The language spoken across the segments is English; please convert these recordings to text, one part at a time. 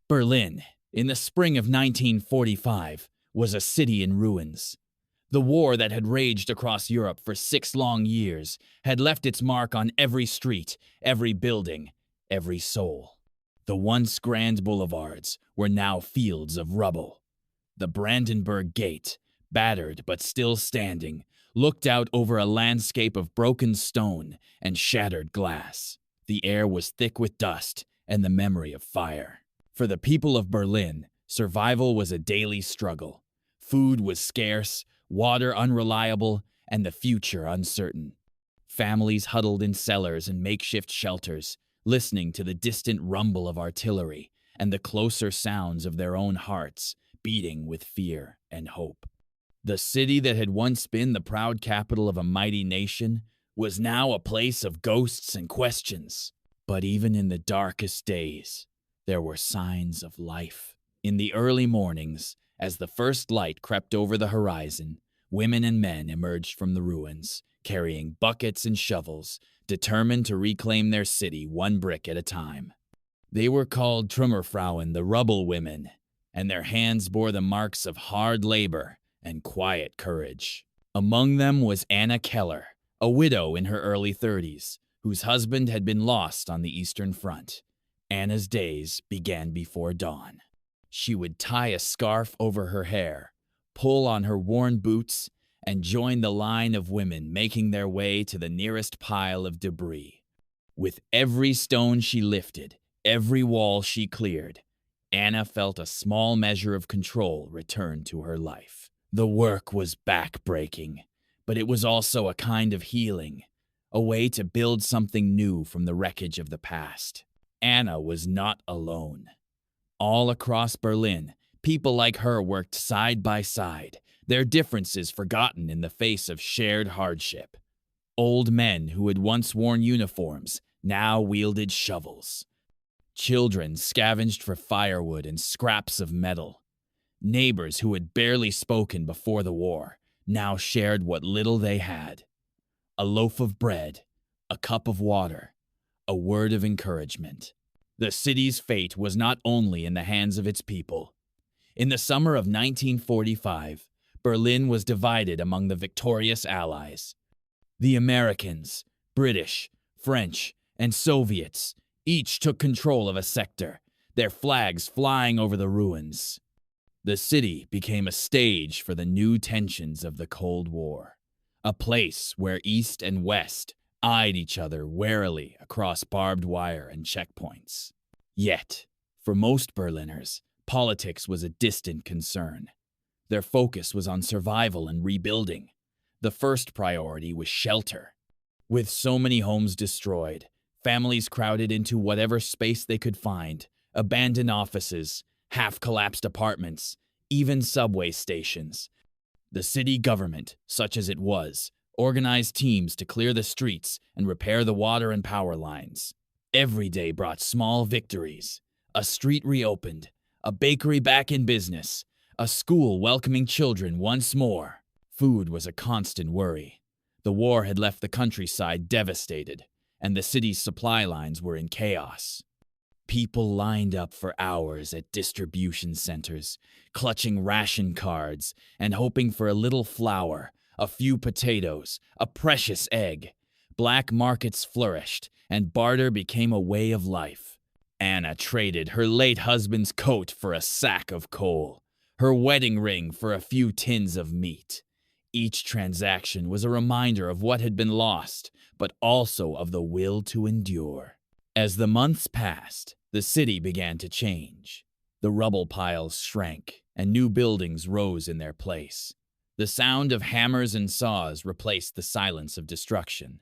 Berlin, in the spring of 1945, was a city in ruins. The war that had raged across Europe for 6 long years had left its mark on every street, every building, every soul. The once grand boulevards were now fields of rubble. The Brandenburg Gate, battered but still standing, looked out over a landscape of broken stone and shattered glass. The air was thick with dust and the memory of fire. For the people of Berlin, survival was a daily struggle. Food was scarce, water unreliable, and the future uncertain. Families huddled in cellars and makeshift shelters, listening to the distant rumble of artillery and the closer sounds of their own hearts beating with fear and hope. The city that had once been the proud capital of a mighty nation was now a place of ghosts and questions. But even in the darkest days, there were signs of life. In the early mornings, as the first light crept over the horizon, women and men emerged from the ruins, carrying buckets and shovels, determined to reclaim their city one brick at a time. They were called Trümmerfrauen, the Rubble women, and their hands bore the marks of hard labor and quiet courage. Among them was Anna Keller, a widow in her early 30s, whose husband had been lost on the Eastern Front. Anna's days began before dawn. She would tie a scarf over her hair, pull on her worn boots, and join the line of women making their way to the nearest pile of debris. With every stone she lifted, every wall she cleared, Anna felt a small measure of control return to her life. The work was back-breaking, but it was also a kind of healing, a way to build something new from the wreckage of the past. Anna was not alone. All across Berlin, people like her worked side by side, their differences forgotten in the face of shared hardship. Old men who had once worn uniforms now wielded shovels. Children scavenged for firewood and scraps of metal. Neighbors who had barely spoken before the war now shared what little they had. A loaf of bread, a cup of water, a word of encouragement. The city's fate was not only in the hands of its people. In the summer of 1945, Berlin was divided among the victorious Allies. The Americans, British, French, and Soviets each took control of a sector, their flags flying over the ruins. The city became a stage for the new tensions of the Cold War, a place where East and West eyed each other warily across barbed wire and checkpoints. Yet, for most Berliners, politics was a distant concern. Their focus was on survival and rebuilding. The first priority was shelter. With so many homes destroyed, families crowded into whatever space they could find, abandoned offices, half-collapsed apartments, even subway stations. The city government, such as it was, organized teams to clear the streets and repair the water and power lines. Every day brought small victories. A street reopened, a bakery back in business, a school welcoming children once more. Food was a constant worry. The war had left the countryside devastated, and the city's supply lines were in chaos. People lined up for hours at distribution centers, clutching ration cards and hoping for a little flour, a few potatoes, a precious egg. Black markets flourished, and barter became a way of life. Anna traded her late husband's coat for a sack of coal, her wedding ring for a few tins of meat. Each transaction was a reminder of what had been lost, but also of the will to endure. As the months passed, the city began to change. The rubble piles shrank, and new buildings rose in their place. The sound of hammers and saws replaced the silence of destruction.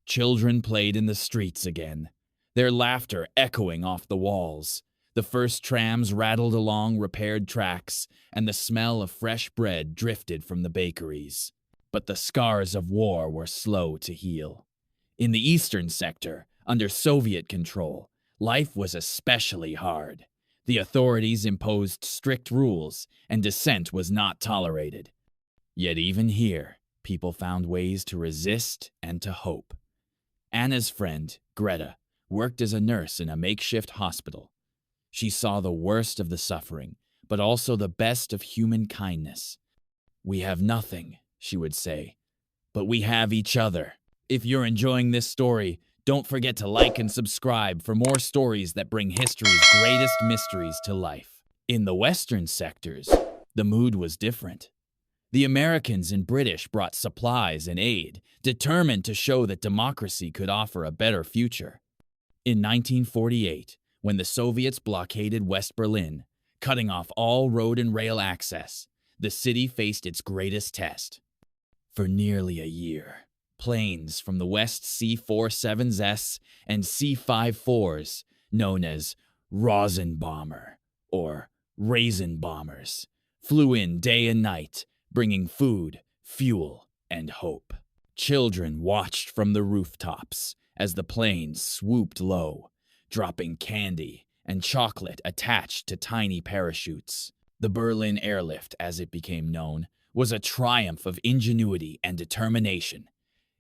Children played in the streets again, their laughter echoing off the walls. The first trams rattled along repaired tracks, and the smell of fresh bread drifted from the bakeries. But the scars of war were slow to heal. In the eastern sector, under Soviet control, life was especially hard. The authorities imposed strict rules, and dissent was not tolerated. Yet even here, people found ways to resist and to hope. Anna's friend, Greta, worked as a nurse in a makeshift hospital. She saw the worst of the suffering, but also the best of human kindness. "We have nothing," she would say, "but we have each other." If you're enjoying this story, don't forget to like and subscribe for more stories that bring history's greatest mysteries to life. In the Western sectors, the mood was different. The Americans and British brought supplies and aid, determined to show that democracy could offer a better future. In 1948, when the Soviets blockaded West Berlin, cutting off all road and rail access, the city faced its greatest test. For nearly a year, planes from the West C-47s and C-54s, known as Rosenbomber or Raisin Bombers, flew in day and night, bringing food, fuel, and hope. Children watched from the rooftops as the planes swooped low, dropping candy and chocolate attached to tiny parachutes. The Berlin Airlift, as it became known, was a triumph of ingenuity and determination.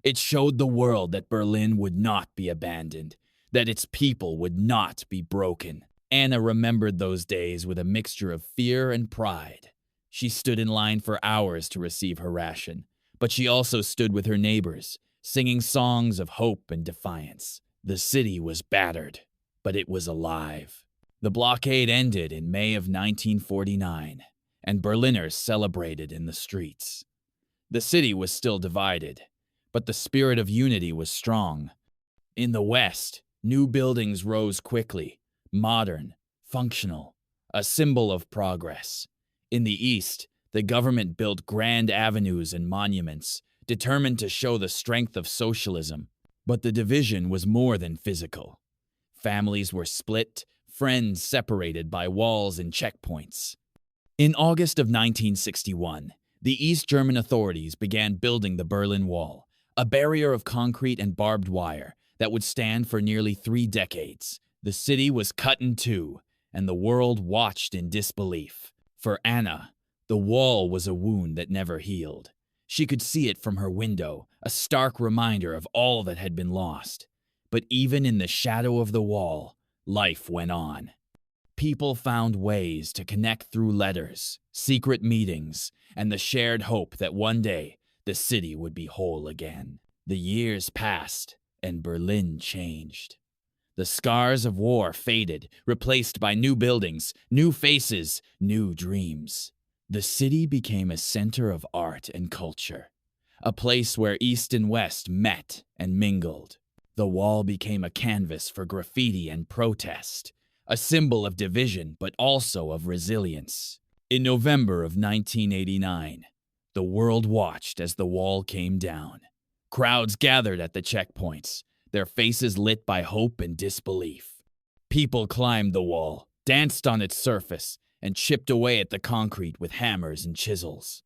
It showed the world that Berlin would not be abandoned, that its people would not be broken. Anna remembered those days with a mixture of fear and pride. She stood in line for hours to receive her ration, but she also stood with her neighbors, singing songs of hope and defiance. The city was battered, but it was alive. The blockade ended in May of 1949, and Berliners celebrated in the streets. The city was still divided, but the spirit of unity was strong. In the West, new buildings rose quickly, modern, functional, a symbol of progress. In the East, the government built grand avenues and monuments, determined to show the strength of socialism. But the division was more than physical. Families were split, friends separated by walls and checkpoints. In August of 1961, the East German authorities began building the Berlin Wall, a barrier of concrete and barbed wire that would stand for nearly 3 decades. The city was cut in two, and the world watched in disbelief. For Anna, the wall was a wound that never healed. She could see it from her window, a stark reminder of all that had been lost. But even in the shadow of the wall, life went on. People found ways to connect through letters, secret meetings, and the shared hope that one day the city would be whole again. The years passed, and Berlin changed. The scars of war faded, replaced by new buildings, new faces, new dreams. The city became a center of art and culture, a place where East and West met and mingled. The wall became a canvas for graffiti and protest, a symbol of division but also of resilience. In November of 1989, the world watched as the wall came down. Crowds gathered at the checkpoints, their faces lit by hope and disbelief. People climbed the wall, danced on its surface, and chipped away at the concrete with hammers and chisels.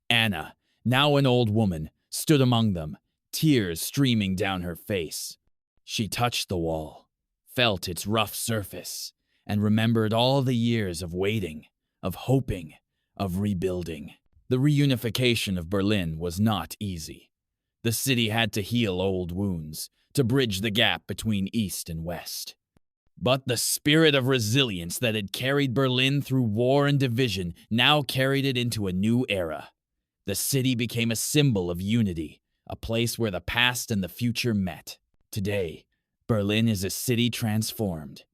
Anna, now an old woman, stood among them, tears streaming down her face. She touched the wall, felt its rough surface, and remembered all the years of waiting, of hoping, of rebuilding. The reunification of Berlin was not easy. The city had to heal old wounds, to bridge the gap between East and West. But the spirit of resilience that had carried Berlin through war and division now carried it into a new era. The city became a symbol of unity, a place where the past and the future met. Today, Berlin is a city transformed.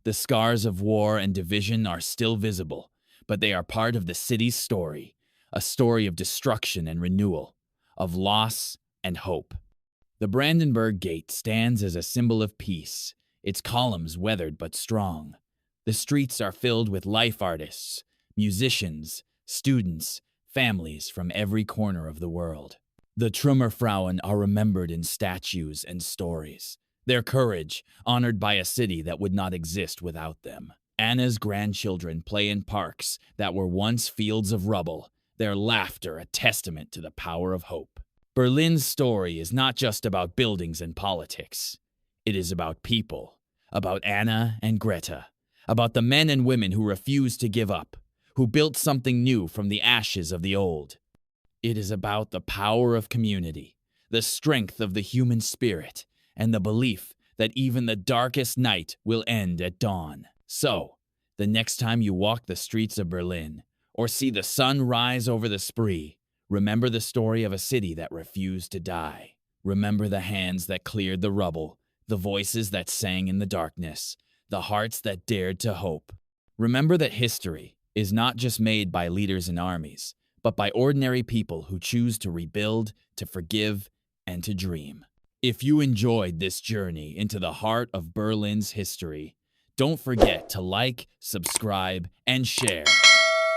The scars of war and division are still visible, but they are part of the city's story, a story of destruction and renewal, of loss and hope. The Brandenburg Gate stands as a symbol of peace, its columns weathered but strong. The streets are filled with life artists, musicians, students, families from every corner of the world. The Trümmerfrauen are remembered in statues and stories, their courage honored by a city that would not exist without them. Anna's grandchildren play in parks that were once fields of rubble, their laughter a testament to the power of hope. Berlin's story is not just about buildings and politics. It is about people, about Anna and Greta, about the men and women who refused to give up, who built something new from the ashes of the old. It is about the power of community, the strength of the human spirit, and the belief that even the darkest night will end at dawn. So, the next time you walk the streets of Berlin or see the sun rise over the Spree, remember the story of a city that refused to die. Remember the hands that cleared the rubble, the voices that sang in the darkness, the hearts that dared to hope. Remember that history is not just made by leaders and armies, but by ordinary people who choose to rebuild, to forgive, and to dream. If you enjoyed this journey into the heart of Berlin's history, don't forget to like, subscribe, and share.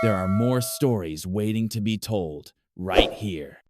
There are more stories waiting to be told right here.